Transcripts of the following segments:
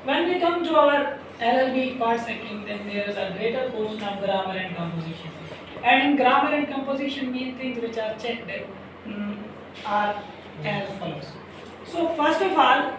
When we come to our LLB part second, then there is a greater portion of grammar and composition. And in grammar and composition, main things which are checked are as follows. So first of all,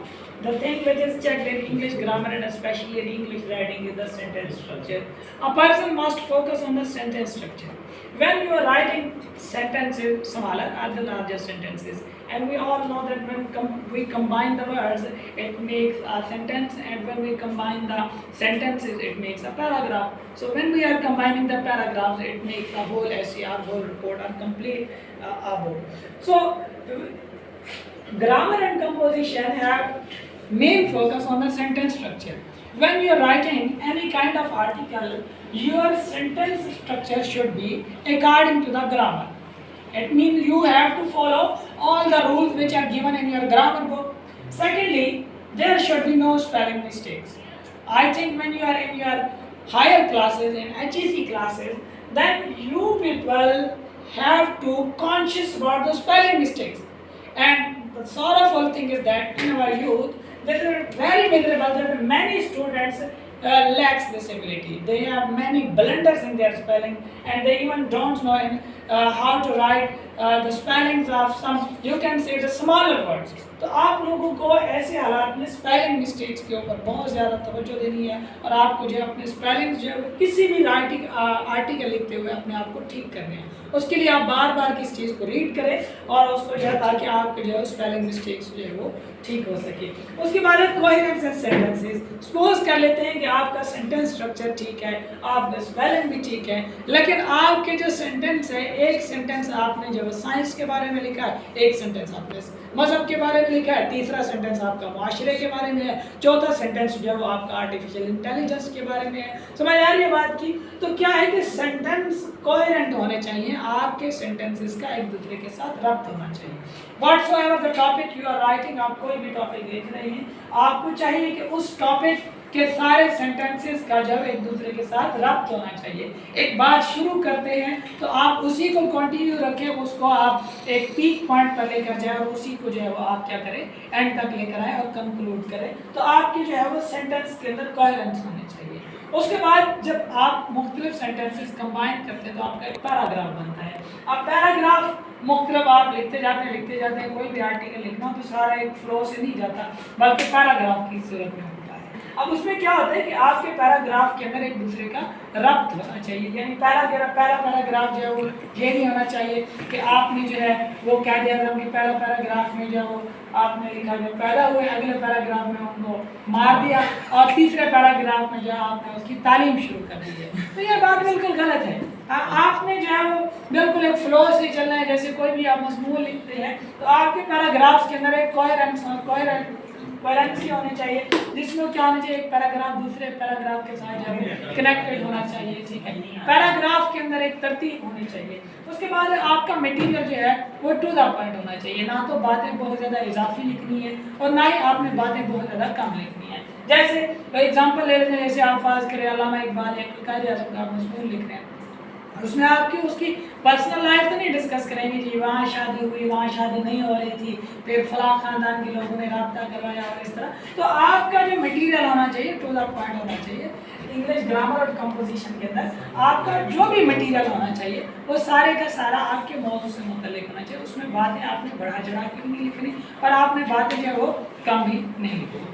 the thing which is checked in English grammar and especially in English writing is the sentence structure. A person must focus on the sentence structure. When you are writing sentences, smaller are the larger sentences. And we all know that when we combine the words, it makes a sentence, and when we combine the sentences, it makes a paragraph. So when we are combining the paragraphs, it makes a whole essay, our whole report, or complete a book. So grammar and composition have main focus on the sentence structure. When you are writing any kind of article, your sentence structure should be according to the grammar. It means you have to follow all the rules which are given in your grammar book. Secondly, there should be no spelling mistakes. I think when you are in your higher classes, in HEC classes, then you people have to conscious about the spelling mistakes. And the sorrowful thing is that in our youth, this is very miserable that many students lacks this ability. They have many blunders in their spelling, and they even don't know how to write the spellings of some, you can say, the smaller words. तो आप लोगों को ऐसे हालात में spelling mistakes के ऊपर बहुत ज़्यादा तवज्जो देनी है, और आपको जो अपने स्पेलिंग जो किसी भी राइटिंग आर्टिकल लिखते हुए अपने आप को ठीक करने हैं। उसके लिए आप बार बार किस चीज़ को रीड करें और उसको जो है ताकि आपके जो है स्पेलिंग मिस्टेक्स जो है वो ठीक हो सके। उसके बाद कोहेरेंस एंड सेंटेंसेस। सपोज कर लेते हैं कि आपका सेंटेंस स्ट्रक्चर ठीक है, आपका स्पेलिंग भी ठीक है, लेकिन आपके जो सेंटेंस है, एक सेंटेंस आपने जो साइंस के बारे में लिखा है, एक सेंटेंस आपने मजहब के बारे में लिखा है, तीसरा सेंटेंस आपका मुआशरे के बारे में है, चौथा सेंटेंस जो है वो आपका आर्टिफिशियल इंटेलिजेंस के बारे में है। समझ आ रही है बात की? तो क्या है कि सेंटेंस कोहेरेंट होने चाहिए, आपके सेंटेंसेस का एक दूसरे के साथ रब्त होना चाहिए। Whatsoever the topic you are writing, आप कोई भी टॉपिक लिख रहे हैं, आपको चाहिए कि उस टॉपिक के सारे सेंटेंसेस का जब एक दूसरे के साथ रब्त होना चाहिए। एक बात शुरू करते हैं तो आप उसी को कंटिन्यू रखें, उसको आप एक पीक पॉइंट पर लेकर जाएं और उसी को जो है वो आप क्या करें, एंड तक लेकर आए और कंक्लूड करें। तो आपकी जो है वो सेंटेंस के अंदर कोहेरेंस होनी चाहिए। उसके बाद जब आप मुख्तलिफ सेंटेंसेस कंबाइन करते हैं तो आपका एक पैराग्राफ बनता है। अब पैराग्राफ मुख्तलिफ आप लिखते जाते हैं, कोई भी आर्टिकल लिखना हो तो सारा एक फ्लो से नहीं जाता, बल्कि पैराग्राफ की सूरत में होता है। अब उसमें क्या होता है कि आपके पैराग्राफ के अंदर एक दूसरे का रब्त होना चाहिए, यानी पहला पैराग्राफ जो है वो ये नहीं होना चाहिए कि आपने जो है वो कह दिया कि पहला पैराग्राफ में जो वो आपने लिखा जो पैदा हुए, अगले पैराग्राफ में उनको मार दिया, और तीसरे पैराग्राफ में जो आपने उसकी तालीम शुरू कर दी है। तो ये बात बिल्कुल गलत है। आपने जो है वो बिल्कुल एक फ्लो से चलना है। जैसे कोई भी आप मजमून लिखते हैं तो आपके पैराग्राफ्स के अंदर एक कोहेरेंसी होनी चाहिए, जिसमें क्या होना चाहिए, एक पैराग्राफ दूसरे पैराग्राफ के साथ जो है कनेक्टेड होना चाहिए। ठीक है, पैराग्राफ के अंदर एक तरतीब होनी चाहिए। उसके बाद आपका मटेरियल जो है वो टू द पॉइंट होना चाहिए, ना तो बातें बहुत ज़्यादा इजाफी लिखनी है और ना ही आपने बातें बहुत ज़्यादा कम लिखनी है। जैसे एग्जाम्पल ले लेते हैं, जैसे आप फाज करें अल्लामा इकबाल एक कायदे-ए-आज़म मजमून लिख रहे हैं, उसमें आपकी उसकी पर्सनल लाइफ तो नहीं डिस्कस करेंगे जी, वहाँ शादी हुई, वहाँ शादी नहीं हो रही थी, फिर फलां खानदान के लोगों ने रब्ता करवाया और इस तरह। तो आपका जो मटेरियल होना चाहिए टू द पॉइंट होना चाहिए। इंग्लिश ग्रामर और कंपोजिशन के अंदर आपका जो भी मटेरियल होना चाहिए वो सारे का सारा आपके मौजू से मुतल्लिक होना चाहिए। उसमें बातें आपने बढ़ा चढ़ा के भी नहीं लिखनी और आपने बातें जो है वो कम भी नहीं लिखनी।